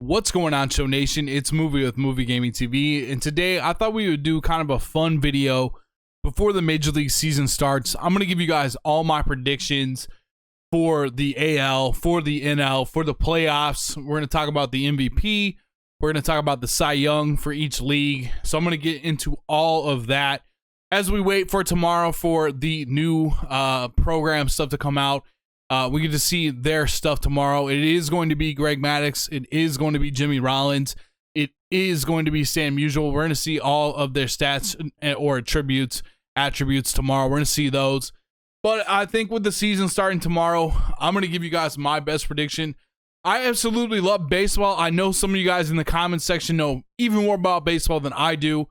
What's going on, Show Nation? It's Movie with Movie Gaming TV, and today I thought we would do kind of a fun video before the Major League season starts. I'm going to give you guys all my predictions for the AL, for the NL, for the playoffs. We're going to talk about the MVP. We're going to talk about the Cy Young for each league. So I'm going to get into all of that as we wait for tomorrow for the new program stuff to come out. We get to see their stuff tomorrow. It is going to be Greg Maddux. It is going to be Jimmy Rollins. It is going to be Sam Musial. We're going to see all of their stats or attributes tomorrow. We're going to see those. But I think with the season starting tomorrow, I'm going to give you guys my best prediction. I absolutely love baseball. I know some of you guys in the comments section know even more about baseball than I do.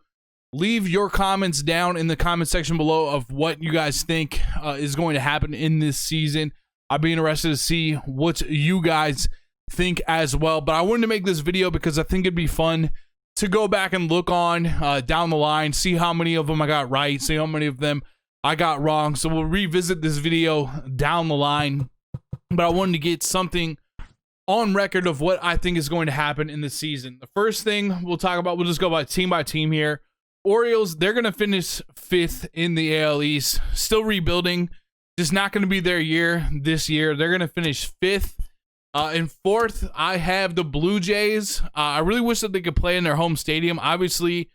Leave your comments down in the comment section below of what you guys think is going to happen in this season. I'd be interested to see what you guys think as well. But I wanted to make this video because I think it'd be fun to go back and look on down the line, see how many of them I got right, see how many of them I got wrong. So we'll revisit this video down the line. But I wanted to get something on record of what I think is going to happen in the season. The first thing we'll talk about, we'll just go by team here. Orioles, they're going to finish 5th in the AL East, still rebuilding. Just not going to be their year this year. They're going to finish 5th. In 4th, I have the Blue Jays. I really wish that they could play in their home stadium. Obviously,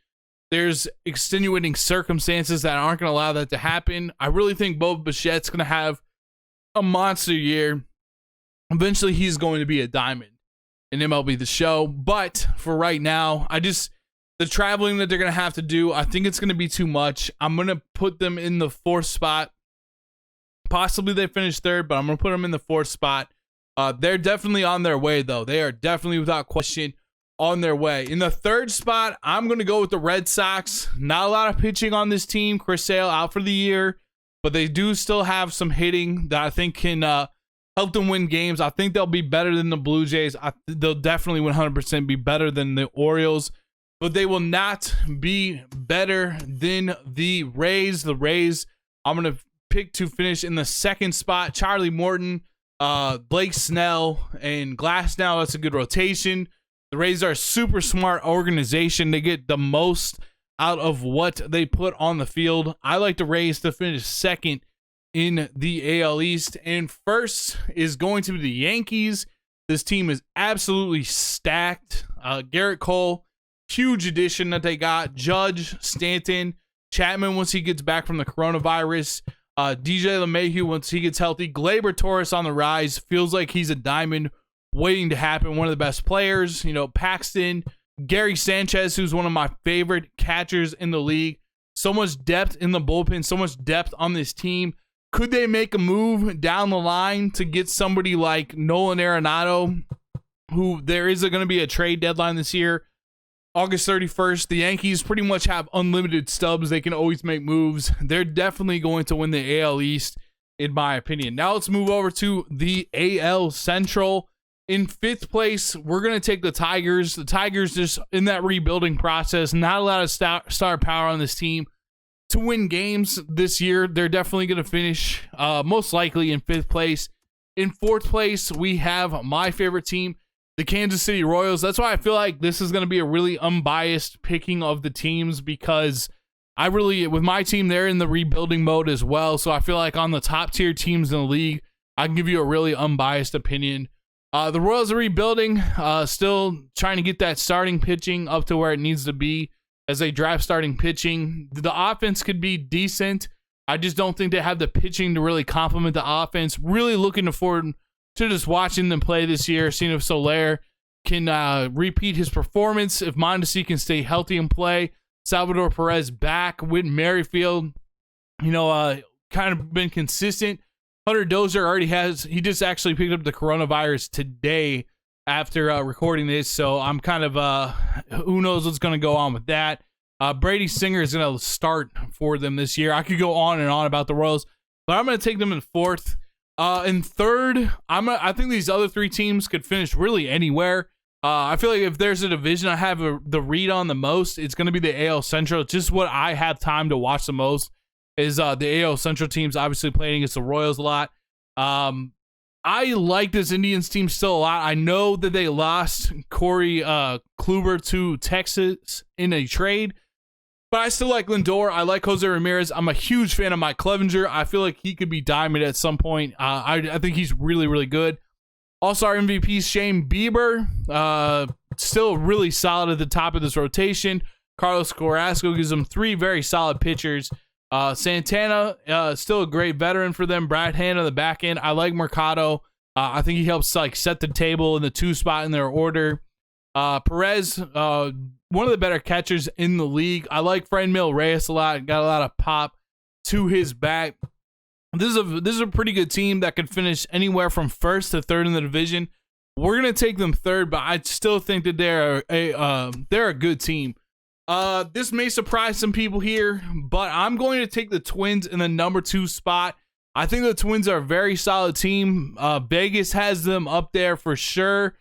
there's extenuating circumstances that aren't going to allow that to happen. I really think Bo Bichette's going to have a monster year. Eventually, he's going to be a diamond in MLB The Show. But for right now, the traveling that they're going to have to do, I think it's going to be too much. I'm going to put them in the 4th spot. Possibly they finish 3rd, but I'm going to put them in the 4th spot. They're definitely on their way, though. They are definitely, without question, on their way. In the 3rd spot, I'm going to go with the Red Sox. Not a lot of pitching on this team. Chris Sale out for the year, but they do still have some hitting that I think can help them win games. I think they'll be better than the Blue Jays. They'll definitely 100% be better than the Orioles, but they will not be better than the Rays. The Rays, I'm going to pick to finish in the 2nd spot. Charlie Morton, Blake Snell, and Glasnow. That's a good rotation. The Rays are a super smart organization. They get the most out of what they put on the field. I like the Rays to finish 2nd in the AL East. And 1st is going to be the Yankees. This team is absolutely stacked. Garrett Cole, huge addition that they got. Judge, Stanton, Chapman once he gets back from the coronavirus. DJ LeMahieu once he gets healthy. Gleyber Torres on the rise. Feels like he's a diamond waiting to happen. One of the best players. Paxton, Gary Sanchez, who's one of my favorite catchers in the league. So much depth in the bullpen. So much depth on this team. Could they make a move down the line to get somebody like Nolan Arenado, who there is going to be a trade deadline this year? August 31st, the Yankees pretty much have unlimited stubs. They can always make moves. They're definitely going to win the AL East, in my opinion. Now let's move over to the AL Central. In 5th place, we're going to take the Tigers. The Tigers just in that rebuilding process. Not a lot of star power on this team to win games this year. They're definitely going to finish most likely in 5th place. In 4th place, we have my favorite team, the Kansas City Royals. That's why I feel like this is going to be a really unbiased picking of the teams, because with my team, they're in the rebuilding mode as well. So I feel like on the top tier teams in the league, I can give you a really unbiased opinion. The Royals are rebuilding, still trying to get that starting pitching up to where it needs to be as they draft starting pitching. The offense could be decent. I just don't think they have the pitching to really complement the offense. Really looking forward to just watching them play this year, seeing if Soler can repeat his performance, if Mondesi can stay healthy and play. Salvador Perez back. Whit Merrifield, kind of been consistent. Hunter Dozier he just actually picked up the coronavirus today after recording this, so I'm kind of, who knows what's going to go on with that. Brady Singer is going to start for them this year. I could go on and on about the Royals, but I'm going to take them in 4th. In 3rd, I think these other 3 teams could finish really anywhere. I feel like if there's a division I have the read on the most, it's going to be the AL Central. It's just what I have time to watch the most is the AL Central teams obviously playing against the Royals a lot. I like this Indians team still a lot. I know that they lost Corey Kluber to Texas in a trade, but I still like Lindor. I like Jose Ramirez. I'm a huge fan of Mike Clevenger. I feel like he could be diamond at some point. I think he's really, really good. Also, our MVP, Shane Bieber, still really solid at the top of this rotation. Carlos Carrasco gives them 3 very solid pitchers. Santana, still a great veteran for them. Brad Hand on the back end. I like Mercado. I think he helps like set the table in the 2 spot in their order. Perez, one of the better catchers in the league. I like Franmil Reyes a lot. Got a lot of pop to his bat. This is a pretty good team that could finish anywhere from 1st to 3rd in the division. We're gonna take them 3rd, but I still think that they're a good team. This may surprise some people here, but I'm going to take the Twins in the number 2 spot. I think the Twins are a very solid team. Vegas has them up there for sure.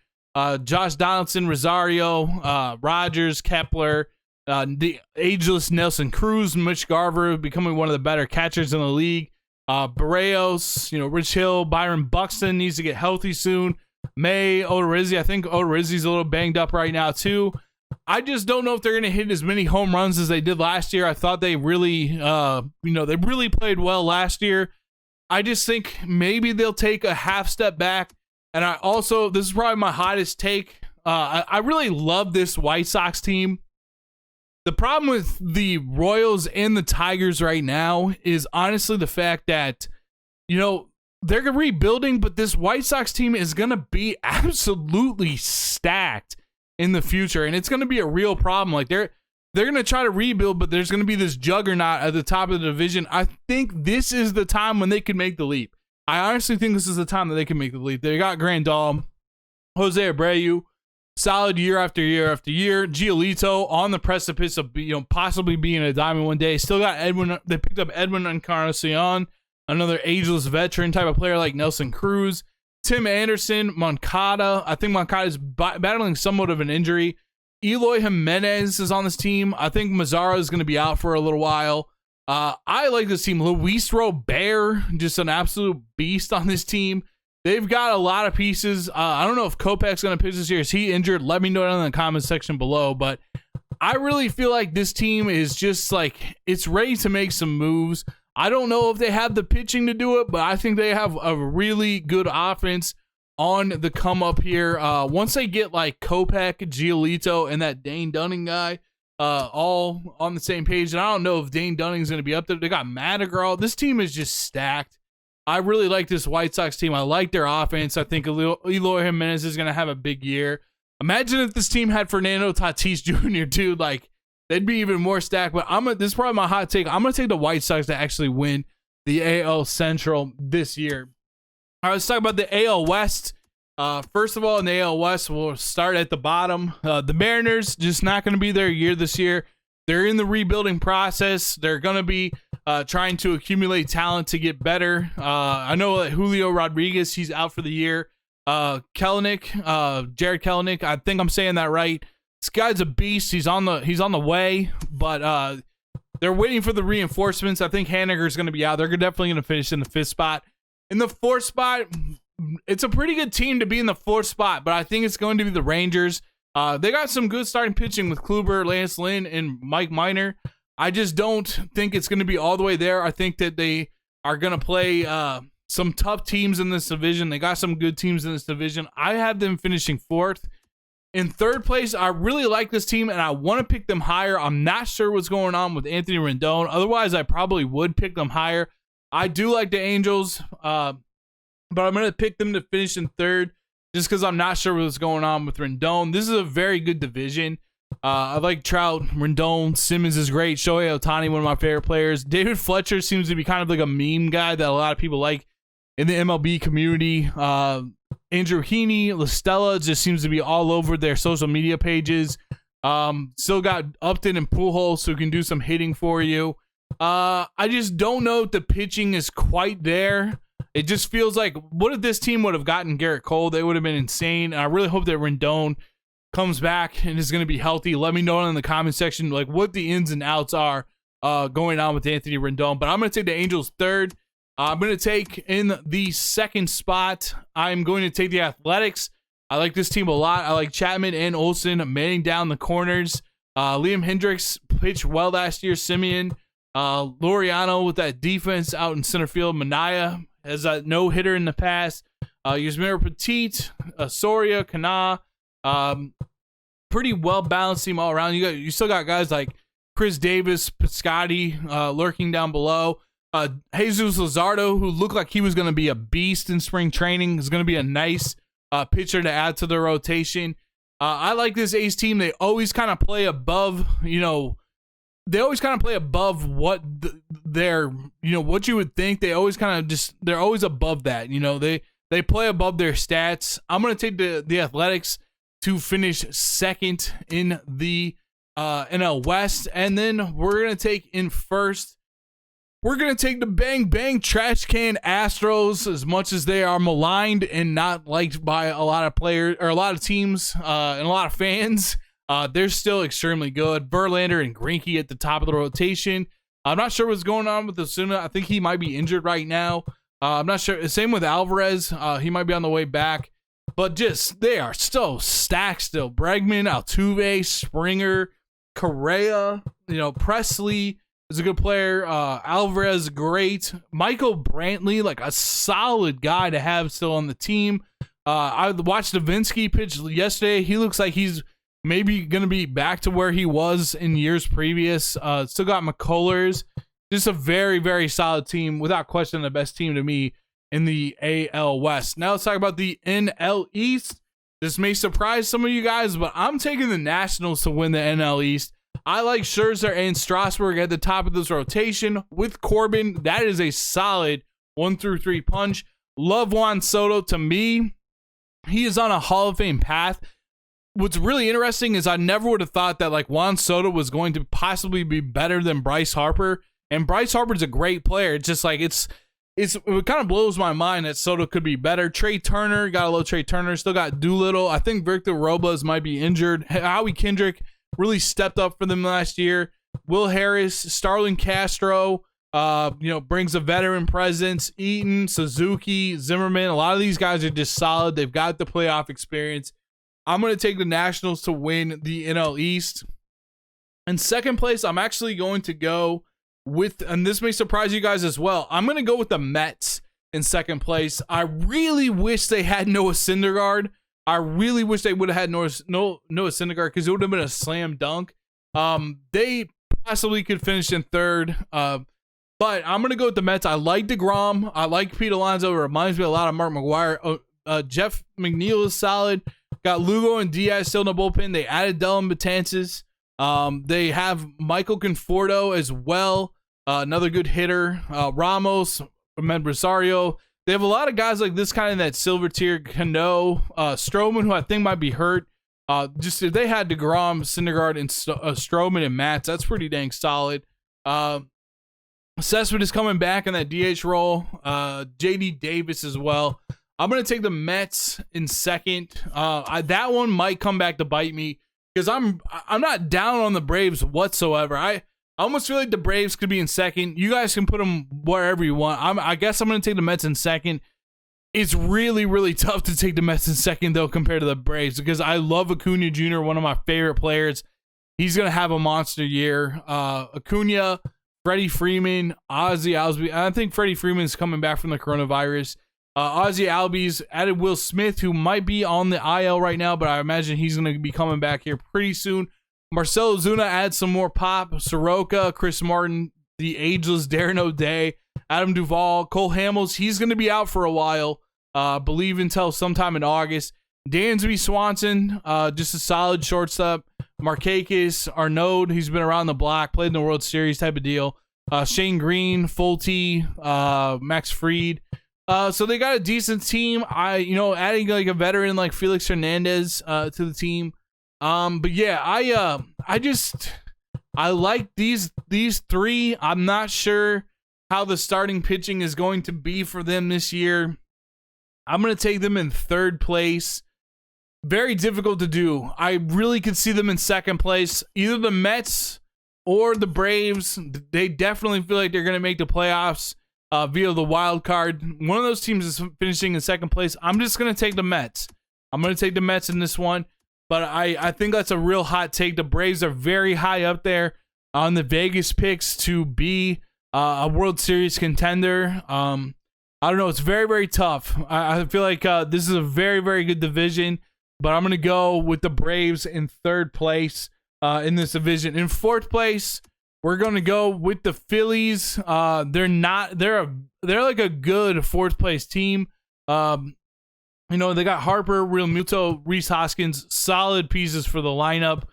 Josh Donaldson, Rosario, Rogers, Kepler, the ageless Nelson Cruz, Mitch Garver becoming one of the better catchers in the league. Barrios, Rich Hill, Byron Buxton needs to get healthy soon. May, Odorizzi, I think Odorizzi's a little banged up right now too. I just don't know if they're going to hit as many home runs as they did last year. I thought they really, they really played well last year. I just think maybe they'll take a half step back. And I also, this is probably my hottest take. I really love this White Sox team. The problem with the Royals and the Tigers right now is honestly the fact that, they're rebuilding, but this White Sox team is going to be absolutely stacked in the future, and it's going to be a real problem. Like they're going to try to rebuild, but there's going to be this juggernaut at the top of the division. I think this is the time when they can make the leap. I honestly think this is the time that they can make the leap. They got Grandal, Jose Abreu, solid year after year after year. Giolito on the precipice of possibly being a diamond one day. Still got Edwin. They picked up Edwin Encarnacion, another ageless veteran type of player like Nelson Cruz. Tim Anderson, Moncada. I think Moncada is battling somewhat of an injury. Eloy Jimenez is on this team. I think Mazzara is going to be out for a little while. I like this team. Luis Robert, just an absolute beast on this team. They've got a lot of pieces. I don't know if Kopech's going to pitch this year. Is he injured? Let me know down in the comments section below. But I really feel like this team is just like, it's ready to make some moves. I don't know if they have the pitching to do it, but I think they have a really good offense on the come up here. Once they get like Kopech, Giolito, and that Dane Dunning guy all on the same page, and I don't know if Dane Dunning's going to be up there. They got Madrigal. This team is just stacked. I really like this White Sox team. I like their offense. I think Eloy Jimenez is going to have a big year. Imagine if this team had Fernando Tatis Jr. too. Like, they'd be even more stacked. But this is probably my hot take. I'm going to take the White Sox to actually win the AL Central this year. All right, let's talk about the AL West. First of all, in the AL West, we'll start at the bottom. The Mariners, just not going to be their year this year. They're in the rebuilding process. They're going to be trying to accumulate talent to get better. I know that Julio Rodriguez, he's out for the year. Jared Kelenic, I think I'm saying that right. This guy's a beast. He's on the way, but they're waiting for the reinforcements. I think Haniger's going to be out. They're definitely going to finish in the 5th spot. In the 4th spot, it's a pretty good team to be in the 4th spot, but I think it's going to be the Rangers. They got some good starting pitching with Kluber, Lance Lynn, and Mike Minor. I just don't think it's going to be all the way there. I think that they are going to play some tough teams in this division. They got some good teams in this division. I have them finishing 4th. In 3rd place, I really like this team, and I want to pick them higher. I'm not sure what's going on with Anthony Rendon. Otherwise, I probably would pick them higher. I do like the Angels, but I'm going to pick them to finish in 3rd just because I'm not sure what's going on with Rendon. This is a very good division. I like Trout, Rendon, Simmons is great. Shohei Ohtani, one of my favorite players. David Fletcher seems to be kind of like a meme guy that a lot of people like in the MLB community. Andrew Heaney, LaStella just seems to be all over their social media pages. Still got Upton and Pujols who can do some hitting for you. I just don't know if the pitching is quite there. It just feels like, what if this team would have gotten Garrett Cole? They would have been insane. And I really hope that Rendon comes back and is going to be healthy. Let me know in the comment section like what the ins and outs are going on with Anthony Rendon. But I'm going to take the Angels 3rd. I'm going to take in the second spot. I'm going to take the Athletics. I like this team a lot. I like Chapman and Olsen manning down the corners. Liam Hendricks pitched well last year. Simeon. Laureano with that defense out in center field. Manaya has a no-hitter in the past. Yasmir Petit, Soria, Kana. Pretty well-balanced team all around. You still got guys like Chris Davis, Piscotti lurking down below. Jesus Luzardo, who looked like he was going to be a beast in spring training, is going to be a nice pitcher to add to the rotation. I like this A's team. They always kind of play above, they always kind of play above what what you would think. They always kind of they're always above that. They play above their stats. I'm going to take the Athletics to finish second in the NL West. And then we're going to take in first. We're going to take the Bang Bang Trash Can Astros. As much as they are maligned and not liked by a lot of players or a lot of teams and a lot of fans, they're still extremely good. Verlander and Greinke at the top of the rotation. I'm not sure what's going on with Osuna. I think he might be injured right now. I'm not sure. Same with Alvarez. He might be on the way back. But they are still stacked still. Bregman, Altuve, Springer, Correa, Presley is a good player. Alvarez, great. Michael Brantley, like a solid guy to have still on the team. I watched Davinsky pitch yesterday. He looks like he's maybe going to be back to where he was in years previous. Still got McCullers. Just a very, very solid team. Without question, the best team to me in the AL West. Now let's talk about the NL East. This may surprise some of you guys, but I'm taking the Nationals to win the NL East. I like Scherzer and Strasburg at the top of this rotation with Corbin. That is a solid 1-3 punch. Love Juan Soto. To me, he is on a Hall of Fame path. What's really interesting is I never would have thought that Juan Soto was going to possibly be better than Bryce Harper. And Bryce Harper's a great player. It's just it kind of blows my mind that Soto could be better. Trey Turner, got a little Trey Turner. Still got Doolittle. I think Victor Robles might be injured. Howie Kendrick really stepped up for them last year. Will Harris, Starlin Castro, brings a veteran presence. Eaton, Suzuki, Zimmerman. A lot of these guys are just solid. They've got the playoff experience. I'm going to take the Nationals to win the NL East. In second place, I'm actually going to go with, and this may surprise you guys as well, I'm going to go with the Mets in second place. I really wish they had Noah Syndergaard. I really wish they would have had Noah Syndergaard because it would have been a slam dunk. They possibly could finish in third. But I'm going to go with the Mets. I like DeGrom. I like Pete Alonso. It reminds me a lot of Mark McGwire. Jeff McNeil is solid. Got Lugo and Diaz still in the bullpen. They added Dylan Betances. They have Michael Conforto as well. Another good hitter. Ramos, Rosario. They have a lot of guys like this kind of that silver tier. Cano, Stroman, who I think might be hurt. Just if they had DeGrom, Syndergaard, and Stroman and Matz, that's pretty dang solid. Cespedes is coming back in that DH role. JD Davis as well. I'm going to take the Mets in second. That one might come back to bite me because I'm not down on the Braves whatsoever. I almost feel like the Braves could be in second. You guys can put them wherever you want. I guess I'm going to take the Mets in second. It's really, really tough to take the Mets in second, though, compared to the Braves because I love Acuna Jr., one of my favorite players. He's going to have a monster year. Acuna, Freddie Freeman, Ozzie Albies. I think Freddie Freeman's coming back from the coronavirus. Ozzie Albies added Will Smith, who might be on the IL right now, but I imagine he's going to be coming back here pretty soon. Marcell Ozuna adds some more pop. Soroka, Chris Martin, the ageless Darren O'Day, Adam Duvall, Cole Hamels. He's going to be out for a while, believe until sometime in August. Dansby Swanson, just a solid shortstop. Markakis, Arnaud, he's been around the block, played in the World Series type of deal. Shane Green, Fulte, Max Fried. So they got a decent team. Adding like a veteran like Felix Hernandez to the team. But yeah, I like these three. I'm not sure how the starting pitching is going to be for them this year. I'm going to take them in third place. Very difficult to do. I really could see them in second place. Either the Mets or the Braves. They definitely feel like they're going to make the playoffs. via the wild card. One of those teams is finishing in second place. I'm just going to take the Mets. I'm going to take the Mets in this one. But I think that's a real hot take. The Braves are very high up there on the Vegas picks to be a World Series contender. I don't know. It's very, very tough. I feel like this is a very, very good division. But I'm going to go with the Braves in third place in this division. In fourth place, we're going to go with the Phillies. They're like a good fourth place team. You know, they got Harper, Real Muto, Rhys Hoskins, solid pieces for the lineup.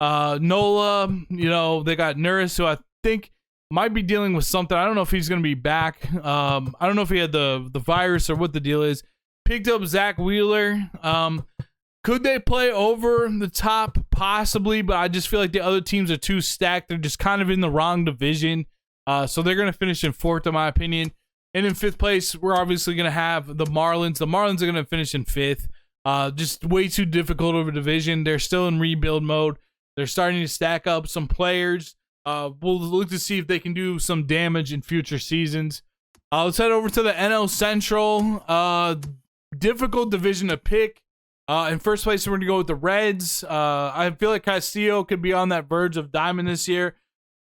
Nola, you know, they got Norris, who I think might be dealing with something. I don't know if he's going to be back. I don't know if he had the virus or what the deal is. Picked up Zach Wheeler. Could they play over the top? Possibly, but I just feel like the other teams are too stacked. They're just kind of in the wrong division. So they're going to finish in fourth, in my opinion. And in fifth place, we're obviously going to have the Marlins. The Marlins are going to finish in fifth. Just way too difficult of a division. They're still in rebuild mode. They're starting to stack up some players. We'll look to see if they can do some damage in future seasons. Let's head over to the NL Central. Difficult division to pick. In first place, we're going to go with the Reds. I feel like Castillo could be on that verge of diamond this year.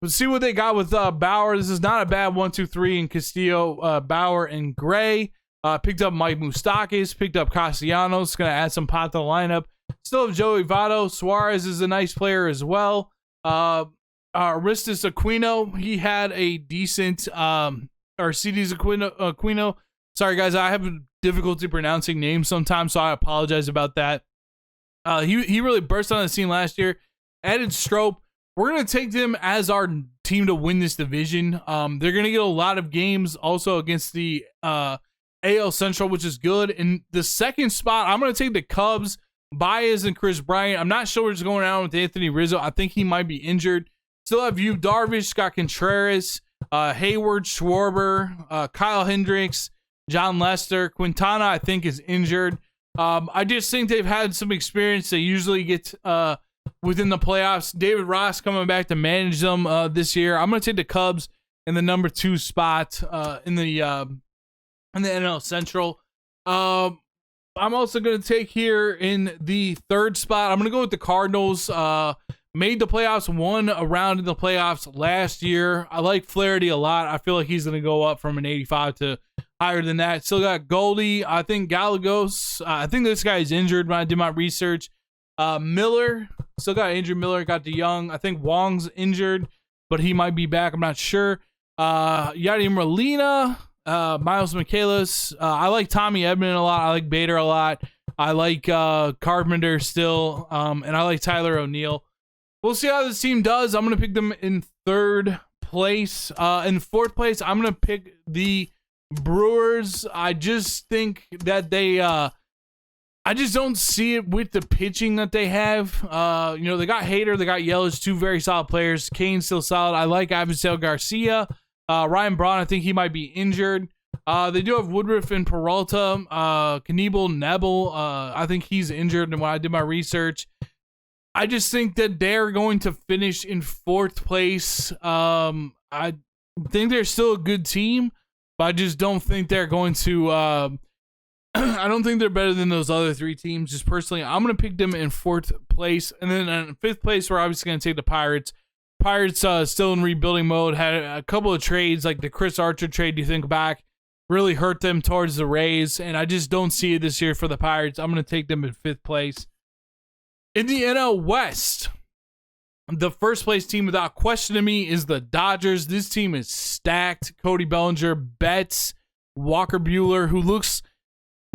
Let's see what they got with Bauer. This is not a bad 1-2-3 in Castillo, Bauer, and Gray. Picked up Mike Moustakas. Picked up Castellanos. Going to add some pop to the lineup. Still have Joey Votto. Suarez is a nice player as well. Aristis Aquino. He had a decent, Aristides Aquino. Sorry, guys. I have difficulty pronouncing names sometimes, so I apologize about that. He really burst on the scene last year. Added Strope. We're going to take them as our team to win this division. They're going to get a lot of games also against the AL Central, which is good. In the second spot, I'm going to take the Cubs, Baez and Chris Bryant. I'm not sure what's going on with Anthony Rizzo. I think he might be injured. Still have Yu Darvish, Scott Contreras, Hayward, Schwarber, Kyle Hendricks, John Lester. Quintana, I think, is injured. I just think they've had some experience. They usually get within the playoffs. David Ross coming back to manage them this year. I'm going to take the Cubs in the number 2 spot in the NL Central. I'm also going to take here in the third spot. I'm going to go with the Cardinals. Made the playoffs, won a round in the playoffs last year. I like Flaherty a lot. I feel like he's going to go up from an 85 to higher than that. Still got Goldie. I think Gallegos. I think this guy is injured when I did my research. Miller. Still got injured. Miller got DeYoung. I think Wong's injured, but he might be back. I'm not sure. Yadier Molina. Miles Michaelis. I like Tommy Edman a lot. I like Bader a lot. I like Carpenter still. And I like Tyler O'Neill. We'll see how this team does. I'm going to pick them in third place. In fourth place, I'm going to pick the Brewers. I just think that they... I just don't see it with the pitching that they have. You know, they got Hader, they got Yelich, 2 very solid players. Kane's still solid. I like Avisail Garcia. Ryan Braun, I think he might be injured. They do have Woodruff and Peralta. Knebel, Nebel, I think he's injured. And when I did my research, I just think that they're going to finish in fourth place. I think they're still a good team, but I just don't think they're going to... I don't think they're better than those other 3 teams. Just personally, I'm going to pick them in fourth place. And then in fifth place, we're obviously going to take the Pirates. Pirates still in rebuilding mode. Had a couple of trades, like the Chris Archer trade, you think back, really hurt them towards the Rays. And I just don't see it this year for the Pirates. I'm going to take them in fifth place. In the NL West, the first place team without question to me is the Dodgers. This team is stacked. Cody Bellinger, Betts, Walker Buehler, who looks...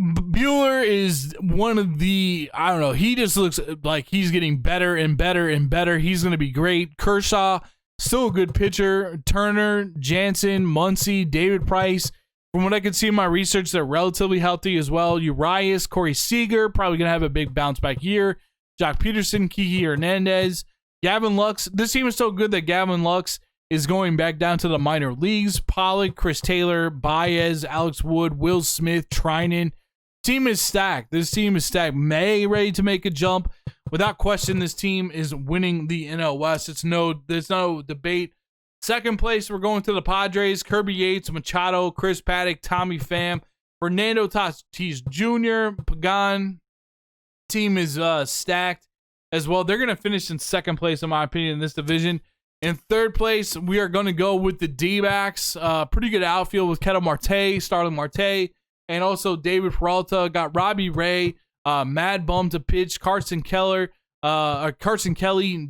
Bueller is one of the, I don't know, he just looks like he's getting better and better and better. He's going to be great. Kershaw, still a good pitcher. Turner, Jansen, Muncy, David Price. From what I can see in my research, they're relatively healthy as well. Urias, Corey Seager, probably going to have a big bounce back year. Jock Peterson, Kiki Hernandez, Gavin Lux. This team is so good that Gavin Lux is going back down to the minor leagues. Pollock, Chris Taylor, Baez, Alex Wood, Will Smith, Trinan. Team is stacked. This team is stacked. May ready to make a jump. Without question, this team is winning the NL West. There's no debate. Second place, we're going to the Padres. Kirby Yates, Machado, Chris Paddock, Tommy Pham, Fernando Tatis Jr., Pagan. Team is stacked as well. They're going to finish in second place, in my opinion, in this division. In third place, we are going to go with the D-backs. Pretty good outfield with Ketel Marte, Starling Marte, and also David Peralta. Got Robbie Ray, Mad Bum to pitch, Carson Kelly,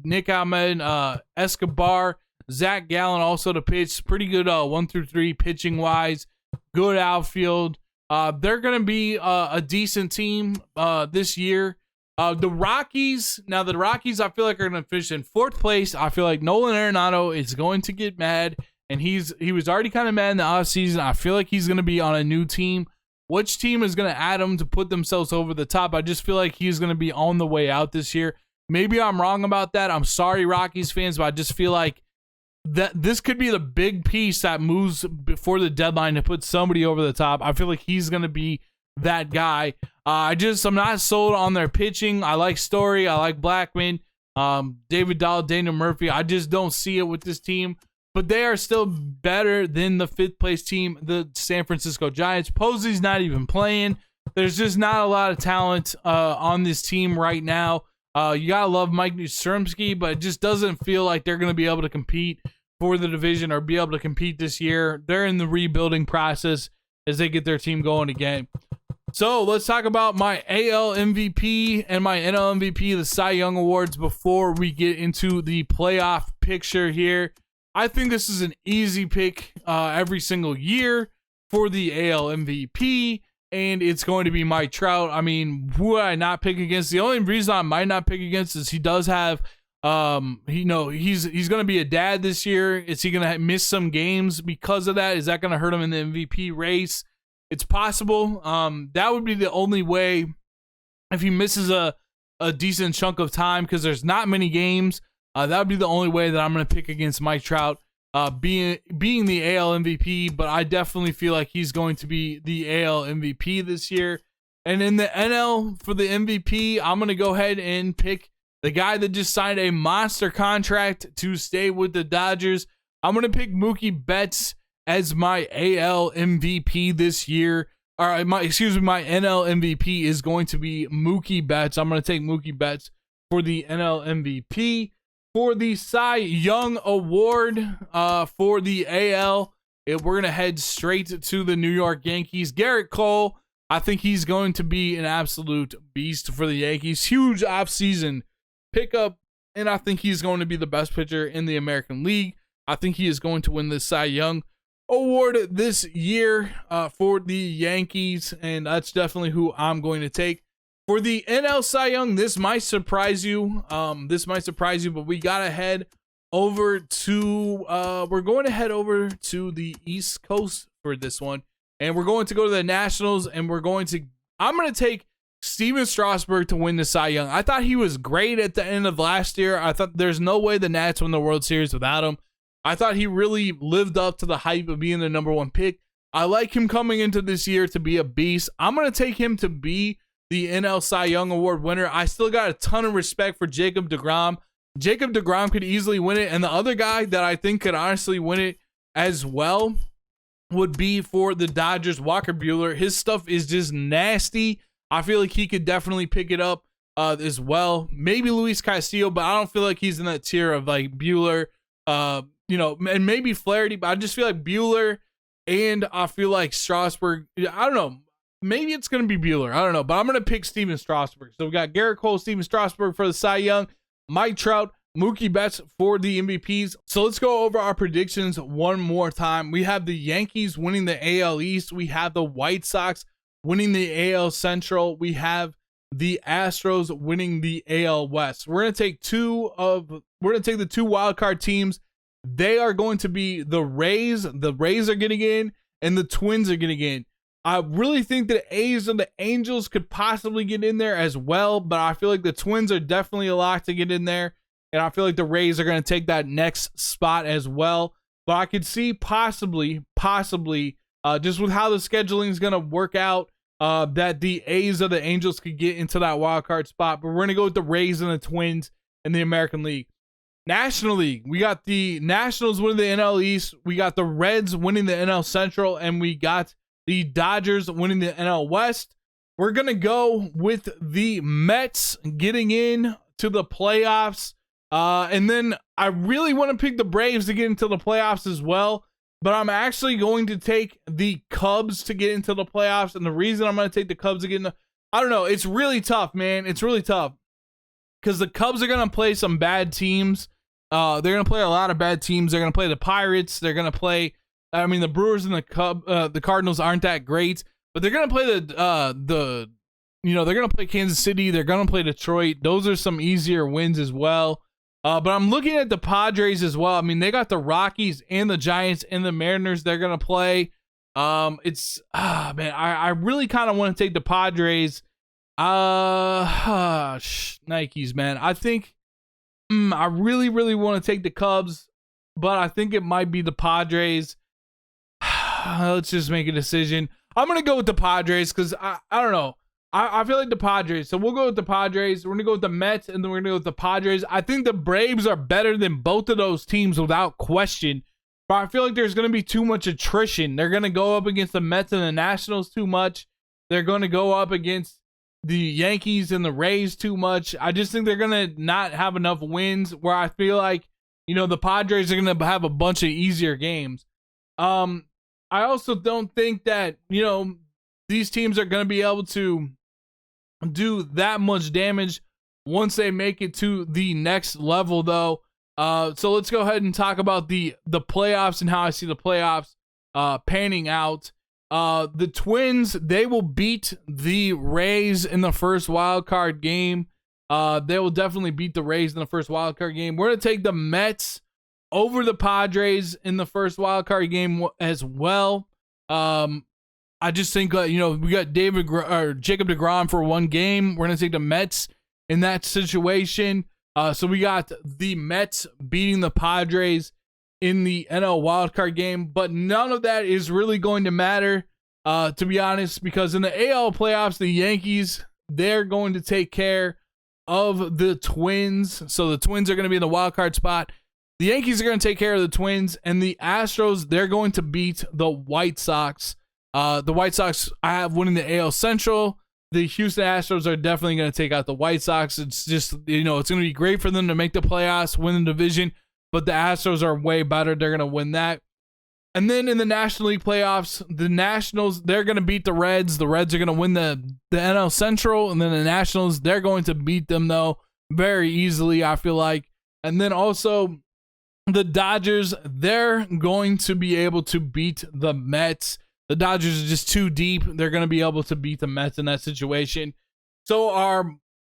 Nick Ahmed, Escobar, Zach Gallen also to pitch. Pretty good 1 through 3 pitching wise. Good outfield. They're going to be a decent team this year. The Rockies, I feel like are going to finish in fourth place. I feel like Nolan Arenado is going to get mad, and he was already kind of mad in the offseason. I feel like he's going to be on a new team. Which team is going to add him to put themselves over the top? I just feel like he's going to be on the way out this year. Maybe I'm wrong about that. I'm sorry, Rockies fans, but I just feel like that this could be the big piece that moves before the deadline to put somebody over the top. I feel like he's going to be that guy. I'm not sold on their pitching. I like Story. I like Blackman, David Dahl, Daniel Murphy. I just don't see it with this team, but they are still better than the fifth place team, the San Francisco Giants. Posey's not even playing. There's just not a lot of talent on this team right now. You gotta love Mike Yastrzemski, but it just doesn't feel like they're going to be able to compete for the division or be able to compete this year. They're in the rebuilding process as they get their team going again. So let's talk about my AL MVP and my NL MVP, the Cy Young Awards, before we get into the playoff picture here. I think this is an easy pick every single year for the AL MVP, and it's going to be Mike Trout. I mean, who would I not pick against? The only reason I might not pick against is he does have he's going to be a dad this year. Is he going to miss some games because of that? Is that going to hurt him in the MVP race? It's possible. That would be the only way if he misses a decent chunk of time, because there's not many games. That would be the only way that I'm going to pick against Mike Trout being the AL MVP, but I definitely feel like he's going to be the AL MVP this year. And in the NL for the MVP, I'm going to go ahead and pick the guy that just signed a monster contract to stay with the Dodgers. I'm going to pick Mookie Betts as my AL MVP this year. All right, my NL MVP is going to be Mookie Betts. I'm going to take Mookie Betts for the NL MVP. For the Cy Young Award for the AL, we're going to head straight to the New York Yankees. Garrett Cole, I think he's going to be an absolute beast for the Yankees. Huge offseason pickup, and I think he's going to be the best pitcher in the American League. I think he is going to win the Cy Young Award this year for the Yankees, and that's definitely who I'm going to take. For the NL Cy Young, this might surprise you. But we gotta head over to we're going to head over to the East Coast for this one, and we're going to go to the Nationals, and I'm going to take Steven Strasburg to win the Cy Young. I thought he was great at the end of last year. I thought there's no way the Nats win the World Series without him. I thought he really lived up to the hype of being the number one pick. I like him coming into this year to be a beast. I'm going to take him to be the NL Cy Young Award winner. I still got a ton of respect for Jacob deGrom. Jacob deGrom could easily win it, and the other guy that I think could honestly win it as well would be for the Dodgers, Walker Buehler. His stuff is just nasty. I feel like he could definitely pick it up as well. Maybe Luis Castillo, but I don't feel like he's in that tier of like Buehler, and maybe Flaherty, but I just feel like Buehler, and I feel like Strasburg. I don't know. Maybe it's going to be Buehler. I don't know, but I'm going to pick Steven Strasburg. So we got Garrett Cole, Steven Strasburg for the Cy Young, Mike Trout, Mookie Betts for the MVPs. So let's go over our predictions one more time. We have the Yankees winning the AL East. We have the White Sox winning the AL Central. We have the Astros winning the AL West. We're going to take the two wild card teams. They are going to be the Rays. The Rays are getting in, and the Twins are getting in. I really think that A's and the Angels could possibly get in there as well, but I feel like the Twins are definitely a lock to get in there, and I feel like the Rays are going to take that next spot as well. But I could see possibly, just with how the scheduling is going to work out, that the A's or the Angels could get into that wild card spot. But we're going to go with the Rays and the Twins in the American League. National League, we got the Nationals winning the NL East, we got the Reds winning the NL Central, and we got the Dodgers winning the NL West. We're going to go with the Mets getting in to the playoffs. And then I really want to pick the Braves to get into the playoffs as well. But I'm actually going to take the Cubs to get into the playoffs. And the reason I'm going to take the Cubs to get into, I don't know. It's really tough, man. It's really tough. Because the Cubs are going to play some bad teams. They're going to play a lot of bad teams. They're going to play the Pirates. They're going to play, the Brewers and the Cardinals aren't that great. But they're going to play they're going to play Kansas City. They're going to play Detroit. Those are some easier wins as well. But I'm looking at the Padres as well. I mean, they got the Rockies and the Giants and the Mariners they're going to play. Man, I really kind of want to take the Padres. Nikes, man. I think I really, really want to take the Cubs, but I think it might be the Padres. Let's just make a decision. I'm going to go with the Padres because I don't know. I feel like the Padres. So we'll go with the Padres. We're going to go with the Mets, and then we're going to go with the Padres. I think the Braves are better than both of those teams without question. But I feel like there's going to be too much attrition. They're going to go up against the Mets and the Nationals too much. They're going to go up against the Yankees and the Rays too much. I just think they're going to not have enough wins where I feel like, the Padres are going to have a bunch of easier games. I also don't think that, these teams are going to be able to do that much damage once they make it to the next level, though. So let's go ahead and talk about the playoffs and how I see the playoffs panning out. The Twins, they will beat the Rays in the first wild card game. They will definitely beat the Rays in the first wild card game. We're going to take the Mets over the Padres in the first wild card game as well. I just think, we got Jacob deGrom for one game. We're going to take the Mets in that situation. So we got the Mets beating the Padres in the NL wildcard game, but none of that is really going to matter, to be honest, because in the AL playoffs, the Yankees, they're going to take care of the Twins. So the Twins are going to be in the wildcard spot. The Yankees are going to take care of the Twins, and the Astros, they're going to beat the White Sox. The White Sox, I have winning the AL Central. The Houston Astros are definitely going to take out the White Sox. It's just, it's going to be great for them to make the playoffs, win the division, but the Astros are way better. They're going to win that. And then in the National League playoffs, the Nationals, they're going to beat the Reds. The Reds are going to win the NL Central, and then the Nationals, they're going to beat them, though, very easily, I feel like. And then also the Dodgers, they're going to be able to beat the Mets. The Dodgers are just too deep. They're going to be able to beat the Mets in that situation. So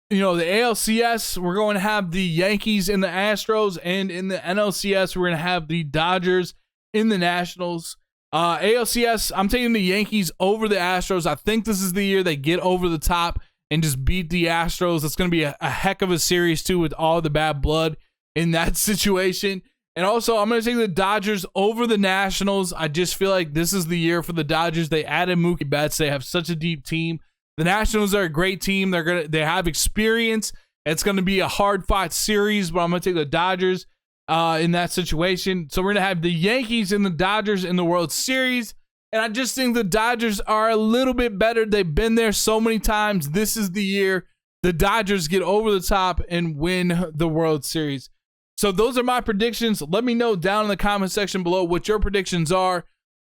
the ALCS, we're going to have the Yankees and the Astros, and in the NLCS, we're going to have the Dodgers in the Nationals. ALCS, I'm taking the Yankees over the Astros. I think this is the year they get over the top and just beat the Astros. It's going to be a heck of a series, too, with all the bad blood in that situation. And also, I'm going to take the Dodgers over the Nationals. I just feel like this is the year for the Dodgers. They added Mookie Betts. They have such a deep team. The Nationals are a great team. They have experience. It's going to be a hard-fought series, but I'm going to take the Dodgers in that situation. So we're going to have the Yankees and the Dodgers in the World Series. And I just think the Dodgers are a little bit better. They've been there so many times. This is the year the Dodgers get over the top and win the World Series. So those are my predictions. Let me know down in the comment section below what your predictions are.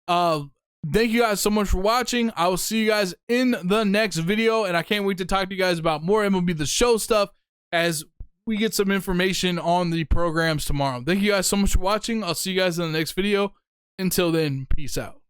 Thank you guys so much for watching. I will see you guys in the next video, and I can't wait to talk to you guys about more MLB The Show stuff as we get some information on the programs tomorrow. Thank you guys so much for watching. I'll see you guys in the next video. Until then, peace out.